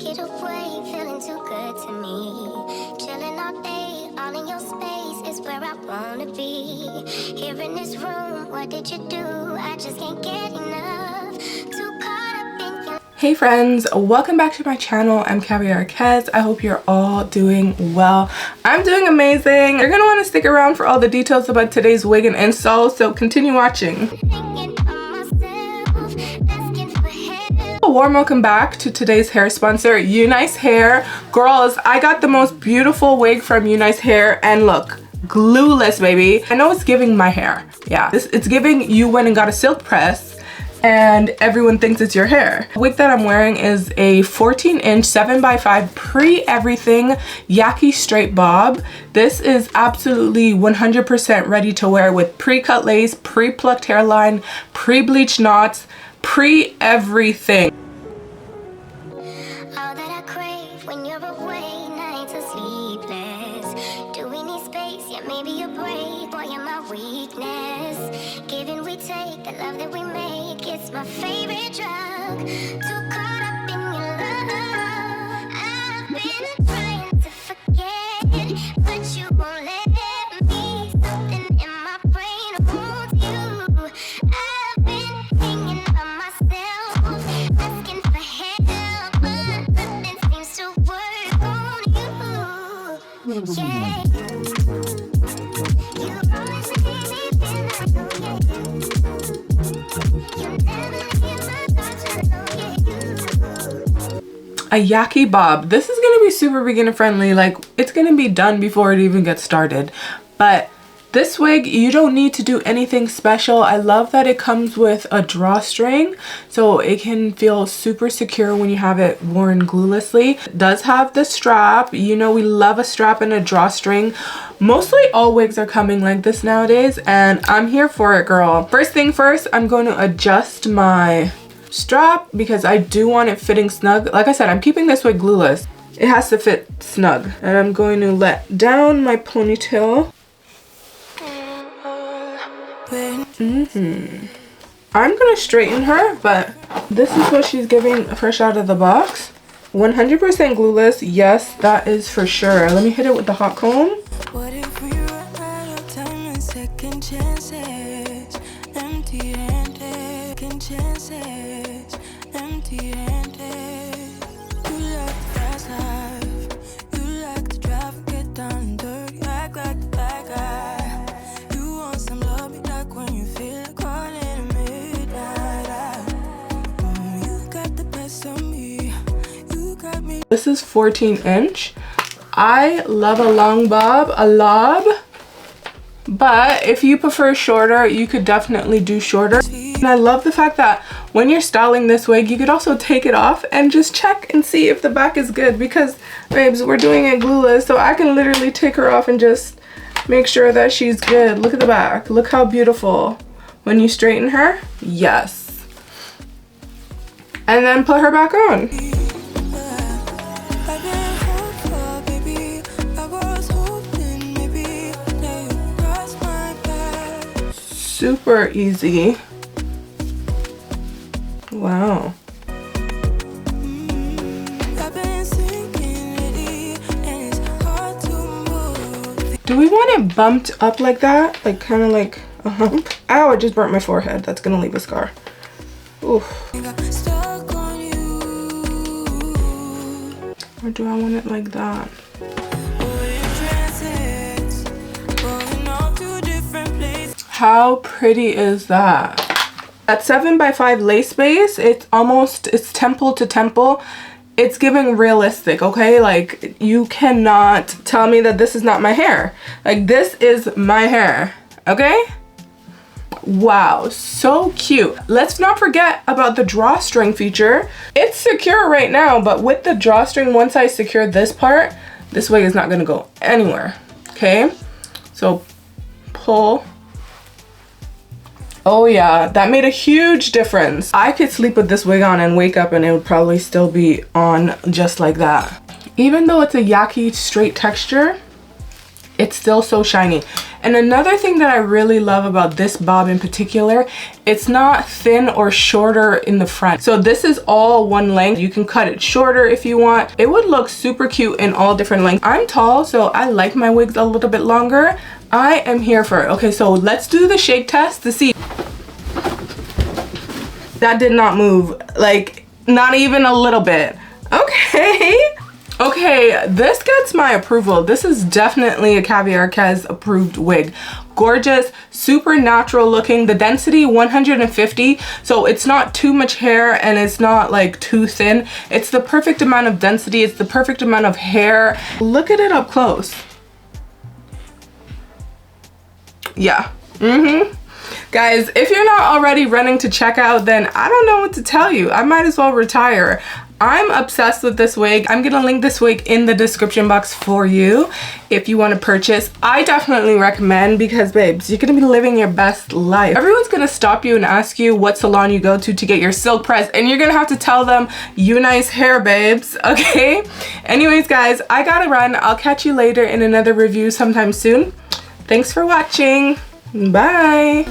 Get away, feeling too good to me. Chilling all day, all in your space is where I wanna be. Here in this room, what did you do? I just can't get enough. Too caught up in your... Hey friends, welcome back to my channel. I'm Yaki. I hope you're all doing well. I'm doing amazing. You're gonna want to stick around for all the details about today's wig and install, so continue watching. A warm welcome back to today's hair sponsor, Unice Hair. Girls, I got the most beautiful wig from Unice Hair, and look, glueless, baby. I know it's giving my hair. Yeah, it's giving you went and got a silk press and everyone thinks it's your hair. The wig that I'm wearing is a 14-inch 7x5 pre-everything Yaki straight bob. This is absolutely 100% ready to wear with pre-cut lace, pre-plucked hairline, pre-bleached knots, pre-everything. All that I crave when you're away, nights are sleepless. Do we need space? Yeah, maybe a break. Boy, you're my weakness. Giving we take, the love that we make, it's my favorite drug. Too caught up in your love. I've been trying to forget, but you won't let me. Something in my brain holds you. I've been thinking about myself, asking for help, but nothing seems to work on you. Yeah. You always make me feel like, oh yeah. You never leave my thoughts alone, yeah. A Yaki bob. This is gonna be super beginner friendly. Like, it's gonna be done before it even gets started. But this wig, you don't need to do anything special. I love that it comes with a drawstring, so it can feel super secure when you have it worn gluelessly. It does have the strap. You know, we love a strap and a drawstring. Mostly all wigs are coming like this nowadays, and I'm here for it, girl. First thing first, I'm going to adjust my strap because I do want it fitting snug. Like I said, I'm keeping this wig glueless. It has to fit snug. And I'm going to let down my ponytail. I'm gonna straighten her, but this is what she's giving fresh out of the box. 100% glueless, yes, that is for sure. Let me hit it with the hot comb. What if we run out of time and second chances? Empty-handed, second chances, empty-handed. You like the fast life, you like to drive, get down and dirty, act like the bad guy. You want some love, me like when you feel like calling at midnight. You got the best of me, you got me. This is 14-inch. I love a long bob, a lob, but if you prefer shorter, you could definitely do shorter. And I love the fact that when you're styling this wig, you could also take it off and just check and see if the back is good, because babes, we're doing it glueless, so I can literally take her off and just make sure that she's good. Look at the back. Look how beautiful. When you straighten her, yes. And then put her back on. Super easy. Wow. Do we want it bumped up like that? Like kind of like a hump? Ow, I just burnt my forehead. That's gonna leave a scar. Oof. Or do I want it like that? How pretty is that? That 7x5 lace base, it's temple to temple. It's giving realistic, okay? Like, you cannot tell me that this is not my hair. Like, this is my hair, okay? Wow, so cute. Let's not forget about the drawstring feature. It's secure right now, but with the drawstring, once I secure this part, this wig is not gonna go anywhere, okay? So, pull. Oh yeah, that made a huge difference. I could sleep with this wig on and wake up and it would probably still be on just like that. Even though it's a Yaki straight texture, it's still so shiny. And another thing that I really love about this bob in particular, it's not thin or shorter in the front. So this is all one length. You can cut it shorter if you want. It would look super cute in all different lengths. I'm tall, so I like my wigs a little bit longer. I am here for it. Okay, so let's do the shake test to see. That did not move, like not even a little bit. Okay. Okay, this gets my approval. This is definitely a Caviar Kez approved wig. Gorgeous, super natural looking. The density 150, so it's not too much hair and it's not like too thin. It's the perfect amount of density. It's the perfect amount of hair. Look at it up close. Yeah. Guys, if you're not already running to checkout, then I don't know what to tell you. I might as well retire. I'm obsessed with this wig. I'm gonna link this wig in the description box for you if you want to purchase. I definitely recommend, because babes, you're gonna be living your best life. Everyone's gonna stop you and ask you what salon you go to get your silk press, and you're gonna have to tell them Unice hair, babes, okay? Anyways, guys, I gotta run. I'll catch you later in another review sometime soon. Thanks for watching. Bye.